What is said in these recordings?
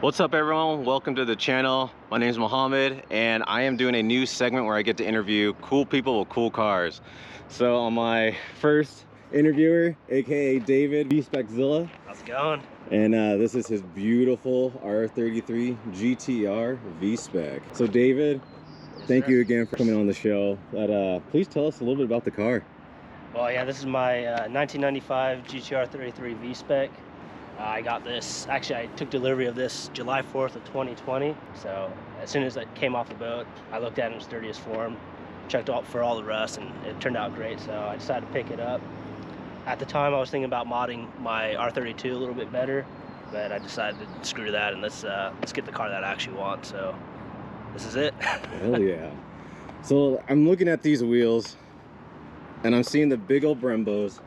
What's up everyone, welcome to the channel. My name is Mohammed and I am doing a new segment where I get to interview cool people with cool cars. So on my first interviewer, aka David, Vspec Zilla. How's it going? And this is his beautiful R33 GTR Vspec. So David, thank you again for coming on the show. Please tell us a little bit about the car. Well, yeah, this is my 1995 GTR 33 Vspec. I got this, actually I took delivery of this July 4th of 2020. So as soon as it came off the boat, I looked at it in its dirtiest form, checked out for all the rust, and it turned out great. So I decided to pick it up. At the time I was thinking about modding my R32 a little bit better, but I decided to screw that and let's get the car that I actually want. So this is it. Hell yeah. So I'm looking at these wheels and I'm seeing the big old Brembos.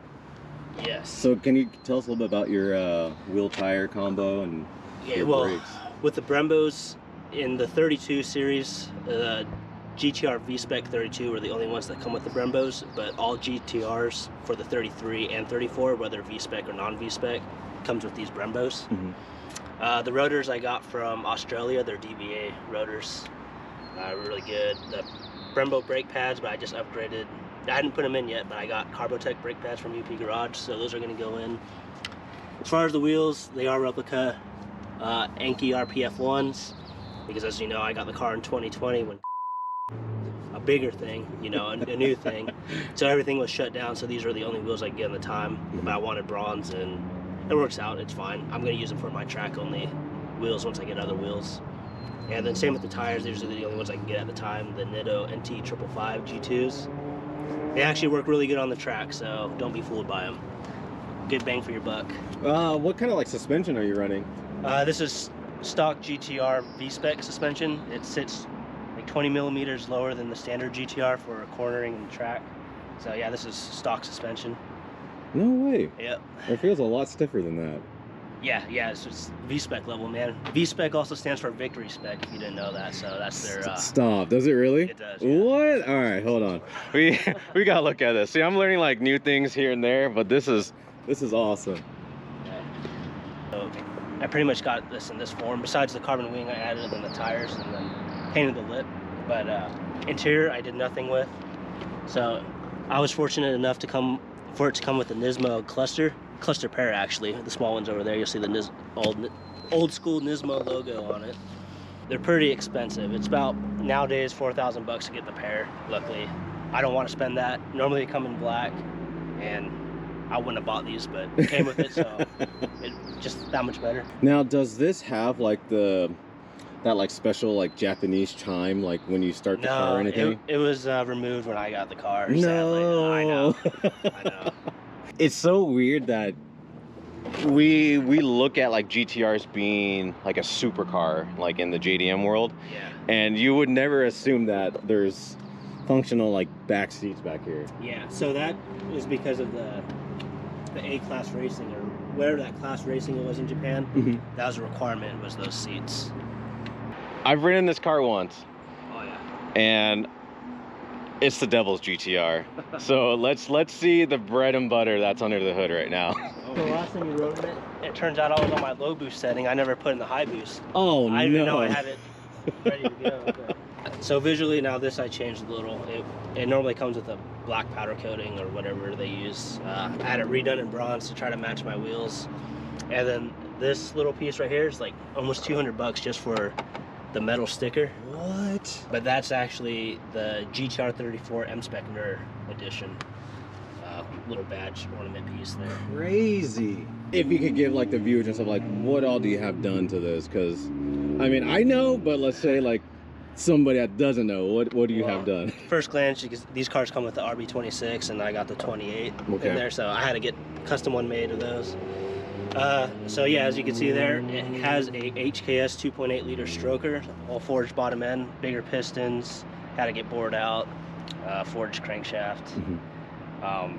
Yes. So can you tell us a little bit about your wheel tire combo and your brakes? With the Brembos in the 32 series, GTR Vspec 32 are the only ones that come with the Brembos, but all GTRs for the 33 and 34, whether Vspec or non-Vspec, comes with these Brembos. Mm-hmm. The rotors I got from Australia, they're DVA rotors, really good. The Brembo brake pads, but I just upgraded. I hadn't put them in yet, but I got Carbotech brake pads from UP Garage, so those are going to go in. As far as the wheels, they are replica Anki RPF ones, because as you know, I got the car in 2020 when a bigger thing, you know, a new thing. So everything was shut down, so these are the only wheels I could get at the time. But I wanted bronze, and it works out, it's fine. I'm going to use them for my track-only wheels once I get other wheels. And then same with the tires, these are the only ones I can get at the time, the Nitto NT 555 G2s. They actually work really good on the track, so don't be fooled by them. Good bang for your buck. What kind of like suspension are you running? This is stock GTR Vspec suspension. It sits like 20 millimeters lower than the standard GTR for cornering and track. So yeah, this is stock suspension. No way. Yep. It feels a lot stiffer than that. Yeah, it's just Vspec level, man. Vspec also stands for Victory Spec, if you didn't know that, so that's their... Stop, does it really? It does, yeah. What? All right, hold on. We gotta look at this. See, I'm learning like new things here and there, but this is awesome. Yeah. So I pretty much got this in this form. Besides the carbon wing, I added it in the tires and then painted the lip. But interior, I did nothing with. So I was fortunate enough for it to come with the Nismo cluster pair, actually. The small ones over there, you'll see the old school Nismo logo on it. They're pretty expensive. It's about nowadays 4,000 bucks to get the pair. Luckily, I don't want to spend that. Normally they come in black, and I wouldn't have bought these, but it came with it, so it's just that much better. Now, does this have like that like special like Japanese chime, like when you start the car or anything? It was removed when I got the car. No, sadly. I know. It's so weird that we look at like GTRs being like a supercar, like in the JDM world. Yeah. And you would never assume that there's functional like back seats back here. Yeah. So that is because of the A-class racing, or whatever that class racing it was in Japan. Mm-hmm. That was a requirement, was those seats. I've ridden this car once. Oh yeah. And it's the devil's GTR. So let's see the bread and butter that's under the hood right now. The last time you rode it, it turns out I was on my low boost setting. I never put in the high boost. Oh, I didn't know I had it ready to go. So visually now this I changed a little. It normally comes with a black powder coating or whatever they use. I had it redone in bronze to try to match my wheels. And then this little piece right here is like almost 200 bucks just for the metal sticker. What? But that's actually the GTR 34 Mspec Nur edition. Little badge ornament piece there. Crazy. If you could give like the viewers and stuff, like what all do you have done to this? Because I mean, I know, but let's say like somebody that doesn't know, what do you have done? First glance, these cars come with the RB26 and I got the 28 in there, so I had to get custom one made of those. So yeah, as you can see there, it has a HKS 2.8 liter stroker, all forged bottom end, bigger pistons, had to get bored out, forged crankshaft. Mm-hmm.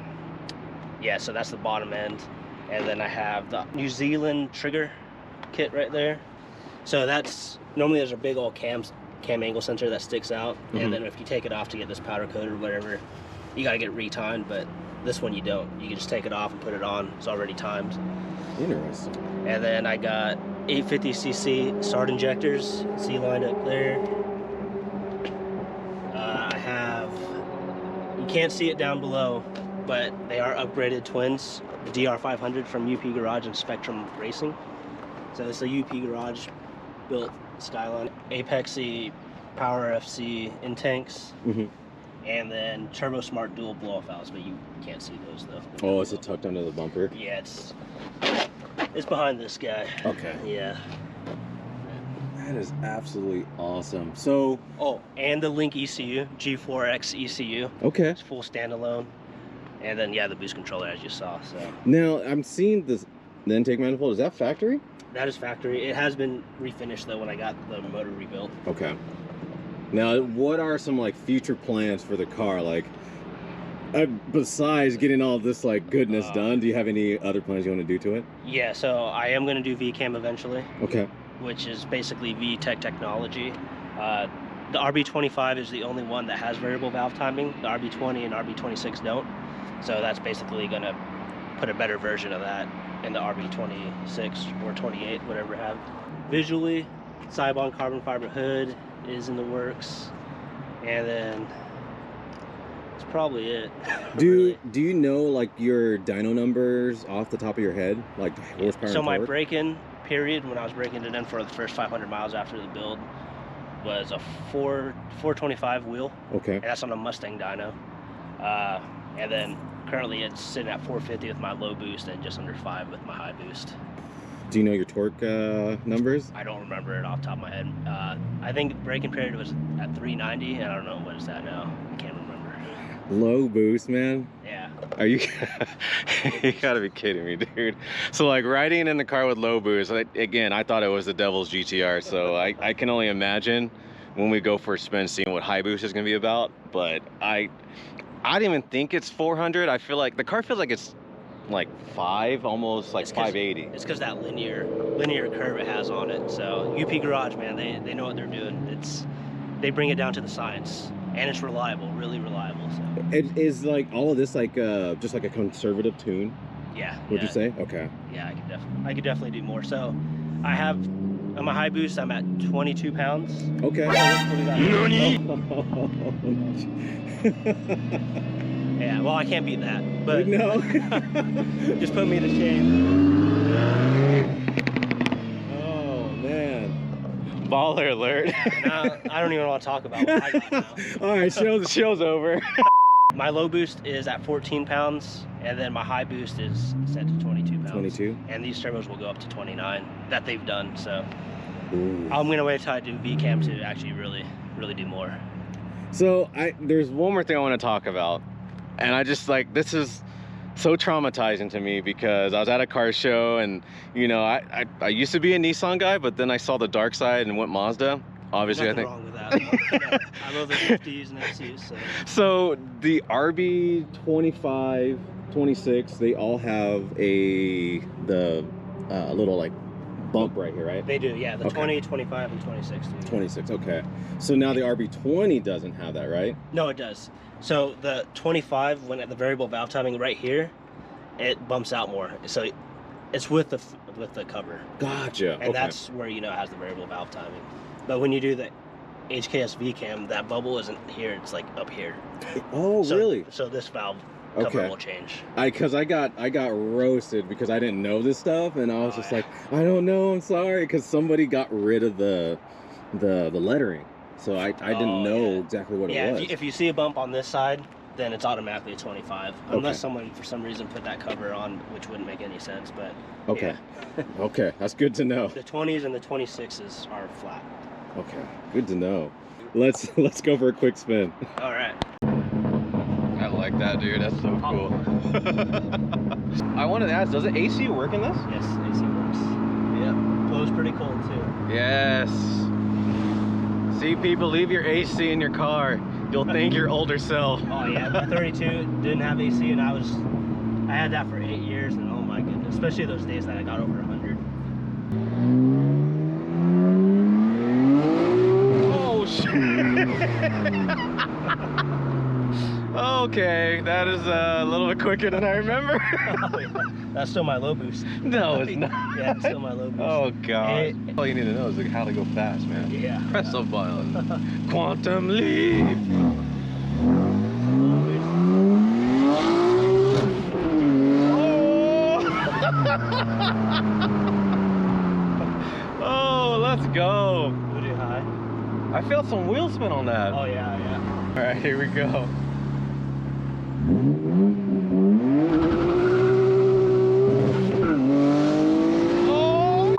Yeah, so that's the bottom end. And then I have the New Zealand trigger kit right there. So that's, normally there's a big old cam angle sensor that sticks out. Mm-hmm. And then if you take it off to get this powder coat or whatever, you gotta get re-timed, but this one you don't. You can just take it off and put it on. It's already timed. Interesting. And then I got 850cc start injectors. See lined up there. I have, you can't see it down below, but they are upgraded twins. The DR500 from UP Garage and Spectrum Racing. So it's a UP Garage built Skyline. Apexy Power FC in tanks. And then Turbo Smart dual blow-off valves, but you can't see those though. Oh, is it tucked under the bumper? Yeah, it's behind this guy. Okay. Yeah. That is absolutely awesome. So, oh, and the Link ECU, G4X ECU. Okay. It's full standalone. And then yeah, the boost controller as you saw. So now I'm seeing this, the intake manifold. Is that factory? That is factory. It has been refinished though when I got the motor rebuilt. Okay. Now, what are some like future plans for the car? Like, besides getting all this like goodness done, do you have any other plans you want to do to it? Yeah, so I am going to do VCAM eventually. Okay. Which is basically VTEC technology. The RB25 is the only one that has variable valve timing. The RB20 and RB26 don't. So that's basically going to put a better version of that in the RB26 or 28, whatever have. Visually, Cybon carbon fiber hood is in the works, and then that's probably it. Do you know like your dyno numbers off the top of your head, like horsepower? So my break-in period when I was breaking it in for the first 500 miles after the build was a 425 wheel. Okay. And that's on a Mustang dyno. And then currently it's sitting at 450 with my low boost and just under 5 with my high boost. Do you know your torque numbers? I don't remember it off the top of my head. I think braking period was at 390, and I don't know what is that now. I can't remember. Low boost, man? Yeah. Are you... You gotta be kidding me, dude. So like riding in the car with low boost, again, I thought it was the devil's GTR, so I can only imagine when we go for a spin seeing what high boost is gonna be about, but I didn't even think it's 400. I feel like the car feels like it's like 5, almost like 580. It's because that linear curve it has on it. So UP Garage, man, they know what they're doing. They bring it down to the science, and it's reliable, really reliable. So it is like all of this like just like a conservative tune. Yeah. Would you say? Okay. Yeah, I could definitely do more. So I have on my high boost, I'm at 22 pounds. Okay. Yeah, well, I can't beat that, but no. Just put me to shame. Oh, man. Baller alert. No, I don't even want to talk about what I got now. All right, show's over. My low boost is at 14 pounds, and then my high boost is set to 22 pounds. 22? And these turbos will go up to 29 that they've done, so ooh. I'm going to wait till I do VCAM to actually really do more. So, there's one more thing I want to talk about. And I just like, this is so traumatizing to me because I was at a car show and, you know, I used to be a Nissan guy, but then I saw the dark side and went Mazda. Obviously, nothing wrong with that. I love the 50s and SUs. So the RB25, 26, they all have the little like bump right here, right? They do, yeah. The 20, 25, and 26 do. 26, okay. So now the RB20 doesn't have that, right? No, it does. So the 25, when at the variable valve timing right here, it bumps out more. So it's with the cover. Gotcha. And that's where, you know, it has the variable valve timing. But when you do the HKS VCAM, that bubble isn't here, it's like up here. Oh, so, really? So this valve cover will change. Because I got roasted because I didn't know this stuff, and I was just like, I don't know, I'm sorry, because somebody got rid of the lettering. So I didn't know exactly what it was. If you see a bump on this side, then it's automatically a 25. Unless someone, for some reason, put that cover on, which wouldn't make any sense, but okay. Yeah. Okay, that's good to know. The 20s and the 26s are flat. Okay, good to know. Let's go for a quick spin. All right. I like that, dude. That's so cool. I wanted to ask, does the AC work in this? Yes, AC works. Yeah. Blows pretty cold, too. Yes. See, people, leave your AC in your car. You'll thank your older self. Oh yeah, the 32 didn't have AC, and I had that for 8 years, and oh my goodness, especially those days that I got over 100. Oh shit! Oh Okay, that is a little bit quicker than I remember. Oh, yeah. That's still my low boost. No, it's not. Yeah, it's still my low boost. Oh god. All you need to know is like how to go fast, man. Yeah. Press the button. Quantum leap. Oh, let's go. Booty high. I felt some wheel spin on that. Oh yeah, yeah. All right, here we go. Oh!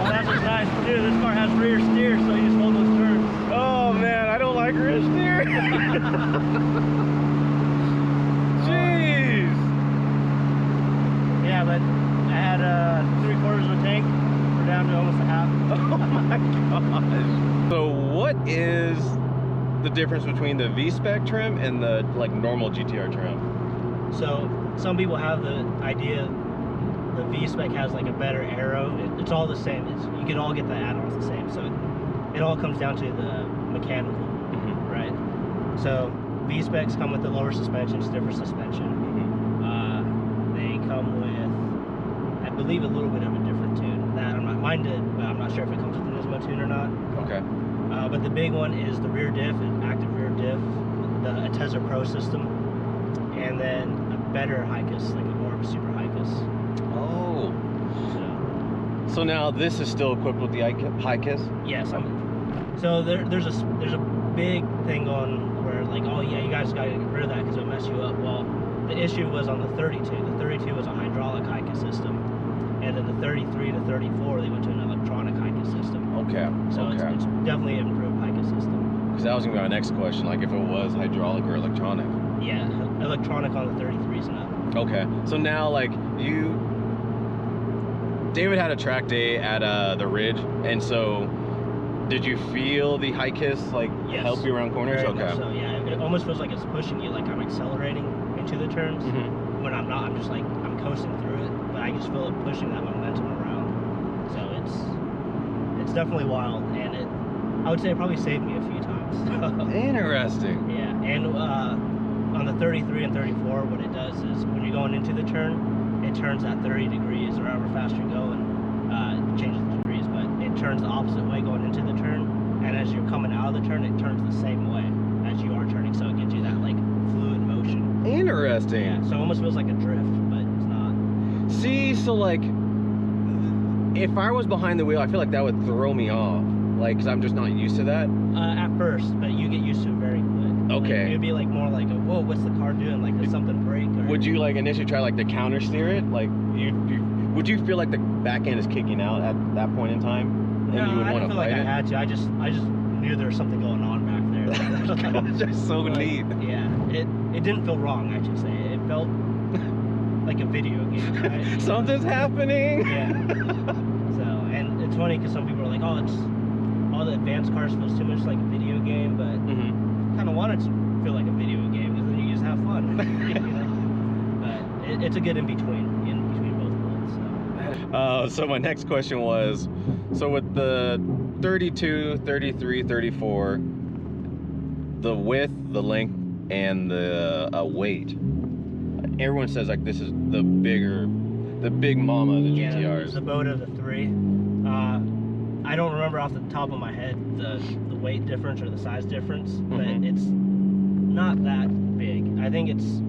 Oh, that's what's nice to do. This car has rear steer, so you just hold those turns. Oh man, I don't like rear steer. Jeez. Yeah, but I had 3/4 of a tank. We're down to almost a half. Oh my gosh. So what is the difference between the Vspec trim and the like normal GTR trim? So some people have the idea the Vspec has like a better aero. It's all the same. You can all get the add-ons the same. So it all comes down to the mechanical, right? So Vspecs come with the lower suspension, stiffer suspension. They come with, I believe, a little bit of a different tune. That mine did, but I'm not sure if it comes with the Nismo tune or not. Okay. But the big one is the rear diff, an active rear diff, the Ateza Pro system, and then a better HKS, like a more of a super HKS. Oh. So now this is still equipped with the HKS? Yes. So there's a big thing on where like, oh yeah, you guys gotta get rid of that because it'll mess you up. Well, the issue was on the 32. The 32 was a hydraulic HKS system, and then the 33 to 34 they went to an electronic HKS system. Okay. So okay. it's definitely an improved HKS system. Because that was gonna be my next question, like if it was hydraulic or electronic. Yeah, electronic on the 33s and up. Okay. So now like David had a track day at the Ridge, and so did you feel the HKS like help you around corners? Very okay. much so, yeah. It almost feels like it's pushing you, like I'm accelerating into the turns. When I'm not, I'm just like, I'm coasting through it, but I just feel it pushing that momentum around. So it's definitely wild, and I would say it probably saved me a few times. Interesting. Yeah, and on the 33 and 34, what it does is when you're going into the turn, it turns at 30 degrees or however fast you're going, it changes the degrees, but it turns the opposite way going into the turn, and as you're coming out of the turn, it turns the same way as you are turning, so it gives you that like fluid motion. Interesting. Yeah, so it almost feels like a drift, but it's not. See, so like if I was behind the wheel, I feel like that would throw me off, like because I'm just not used to that. At first, but you get used to it very quick. Okay. Like, it'd be like more like, whoa, what's the car doing? Like, did something break? Or... Would you like initially try like to counter steer it? Like would you feel like the back end is kicking out at that point in time? No, and you would I want didn't to feel like fight I it? had to. I just knew there was something going on back there. That's just so like, neat. Yeah, it didn't feel wrong, I should say. It felt like a video game, right? Something's happening. Yeah. So, and it's funny because some people are like, oh, it's all the advanced cars feels too much like a video game, but kind of wanted to feel like a video game because then you just have fun. You know? But it's a good in between both worlds. So my next question was, so with the 32, 33, 34, the width, the length, and the weight, everyone says like this is the big mama of the GTRs. It's the boat of the three. I don't remember off the top of my head the weight difference or the size difference, but it's not that big. I think it's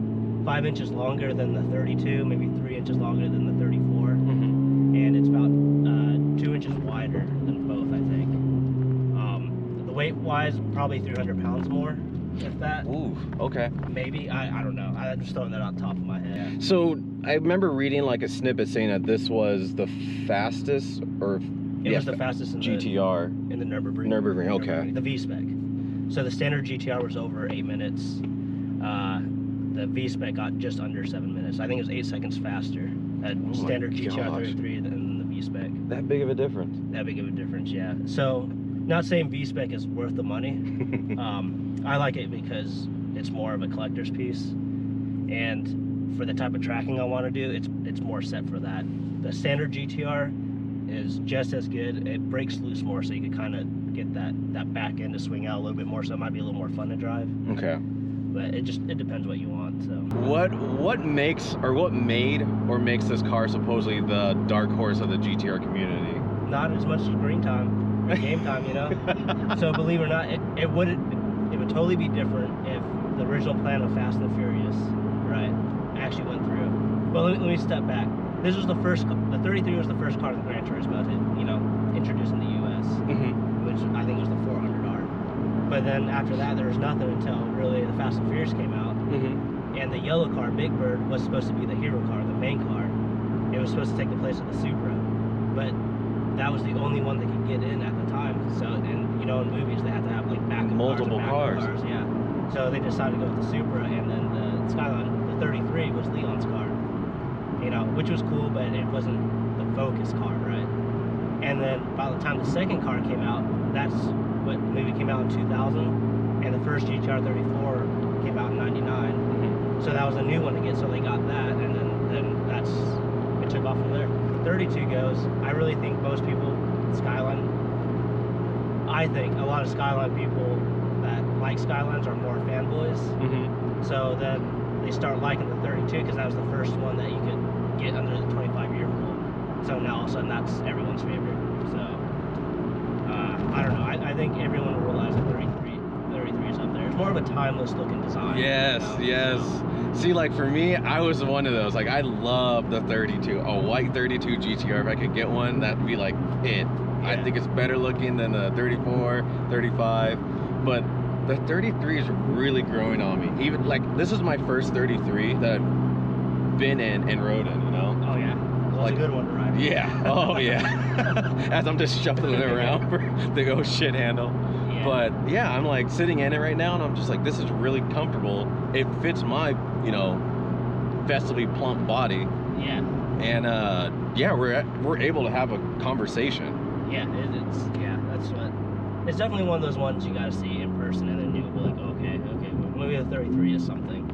5 inches longer than the 32, maybe 3 inches longer than the 34, and it's about 2 inches wider than both, I think. The weight-wise, probably 300 pounds more, if that. Ooh, okay. Maybe, I don't know. I'm just throwing that on top of my head. So I remember reading like a snippet saying that this was the fastest, or it was the fastest in GTR in the Nürburgring. Nürburgring, okay. The Vspec. So the standard GTR was over 8 minutes. The Vspec got just under 7 minutes. I think it was 8 seconds faster at standard GTR 33 than the Vspec. That big of a difference? That big of a difference, yeah. So, not saying Vspec is worth the money. I like it because it's more of a collector's piece, and for the type of tracking I want to do, it's more set for that. The standard GTR is just as good. It breaks loose more, so you can kind of get that back end to swing out a little bit more, so it might be a little more fun to drive. Okay. But it depends what you want. So what makes or makes this car supposedly the dark horse of the GTR community? Not as much as green time, or game time, you know. So believe it or not, it would totally be different if the original plan of Fast and the Furious, right, actually went through. But let me step back. This was the 33 was the first car that Gran Turismo to, you know, introduce in the U.S., which I think was the 400R. But then after that, there was nothing until really the Fast and Furious came out. And the yellow car, Big Bird, was supposed to be the hero car, the main car. It was supposed to take the place of the Supra. But that was the only one that could get in at the time. So, and you know, in movies, they had to have like multiple cars. Yeah. So they decided to go with the Supra, and then the Skyline, the 33, was Leon's car. You know, which was cool, but it wasn't the focus car, right? And then by the time the second car came out, that's what movie came out in 2000, and the first GTR 34 came out in 99. So that was a new one to get, so they got that, and then it took off from there. 32 goes, I really think most people, Skyline, I think a lot of Skyline people that like Skylines are more fanboys. So then they start liking the 32 because that was the first one that you could get under the 25-year rule. So now all of a sudden that's everyone's favorite. So I don't know. I think everyone will realize that 33 is up there. It's more of a timeless looking design. Yes, you know? Yes. So. See, like for me, I was one of those. Like I love the 32, a white 32 GTR. If I could get one, that'd be like it. Yeah. I think it's better looking than the 34, 35, but the 33 is really growing on me. Even like this is my first 33 that I've been in and rode in, you know? Oh yeah. Well, like a good one to ride. Yeah. Oh yeah. As I'm just shuffling it around for the old shit handle. Yeah. But yeah, I'm like sitting in it right now and I'm just like, this is really comfortable. It fits my, you know, festively plump body. Yeah. And yeah, we're able to have a conversation. Yeah, that's what. It's definitely one of those ones you gotta see in person, and then you'll be like, okay, maybe the 33 is something.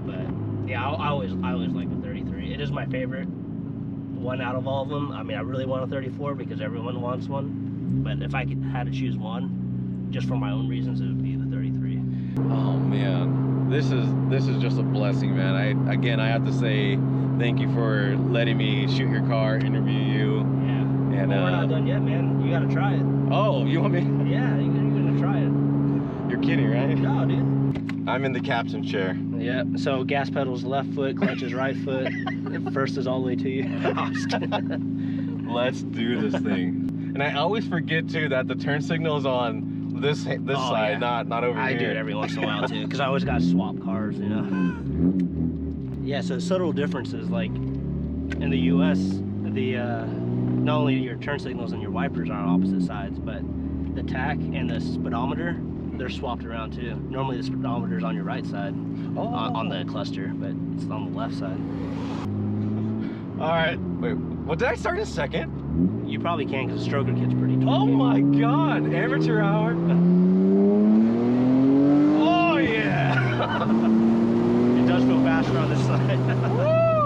But yeah, I always like the 33. It is my favorite one out of all of them. I mean, I really want a 34 because everyone wants one. But if I had to choose one, just for my own reasons, it would be the 33. Oh man, this is just a blessing, man. I have to say thank you for letting me shoot your car, interview you. Yeah. And well, we're not done yet, man. You gotta try it. Oh, you want me? Yeah, you're gonna try it. You're kidding, right? No, dude. I'm in the captain chair. Yeah. So gas pedal's left foot, clutch is right foot. First is all the way to you. Let's do this thing. And I always forget too that the turn signal is on this side, yeah. not over here. I do it every once in a while too, because I always got to swap cars, you know. Yeah. So subtle differences, like in the U.S., not only your turn signals and your wipers are on opposite sides, but the tach and the speedometer, they're swapped around too. Normally the speedometer is on your right side, on the cluster, but it's on the left side. All right, wait, what, did I start in second? You probably can, because the stroker kit's pretty tall. Oh my God, amateur hour. Oh yeah. It does feel faster on this side.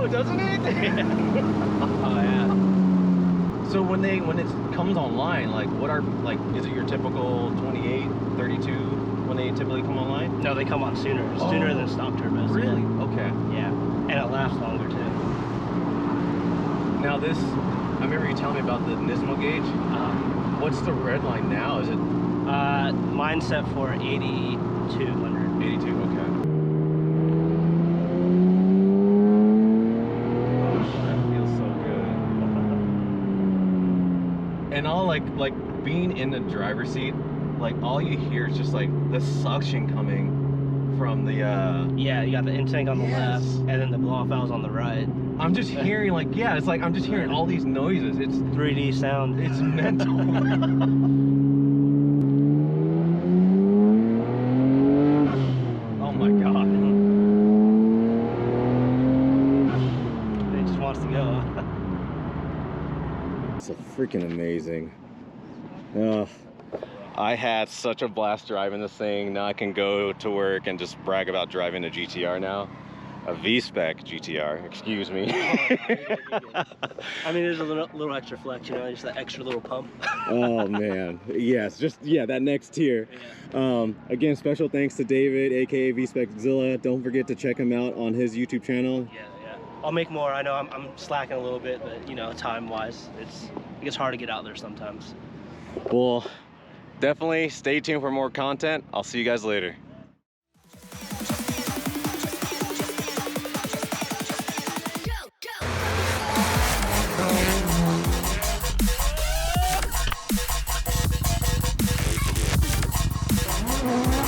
Woo, doesn't it? Yeah. Oh yeah. So when it comes online, like what are, like, is it your typical 28, 32 when they typically come online? No, they come on sooner. Sooner than stock turbos. Really? Yeah. Okay. Yeah, and it lasts longer too. Now this, I remember you telling me about the Nismo gauge. What's the red line now? Is it? Mine's set for 8200. 82, okay. And all like being in the driver's seat, like all you hear is just like the suction coming from the yeah, you got the intake on the left and then the blow off valves on the right. I'm just hearing like, yeah, it's like I'm just hearing all these noises. It's 3D sound. It's mental. Oh my God. It just wants to go. It's freaking amazing. I had such a blast driving this thing. Now I can go to work and just brag about driving a GTR now. A Vspec GTR, excuse me. I mean, there's a little extra flex, you know, just that extra little pump. Oh man, yes, just yeah, that next tier. Yeah. Again, special thanks to David, aka Vspec Zilla. Don't forget to check him out on his YouTube channel. Yeah. I'll make more. I know I'm slacking a little bit, but you know, time-wise, it gets hard to get out there sometimes. Well, definitely stay tuned for more content. I'll see you guys later. Go, go.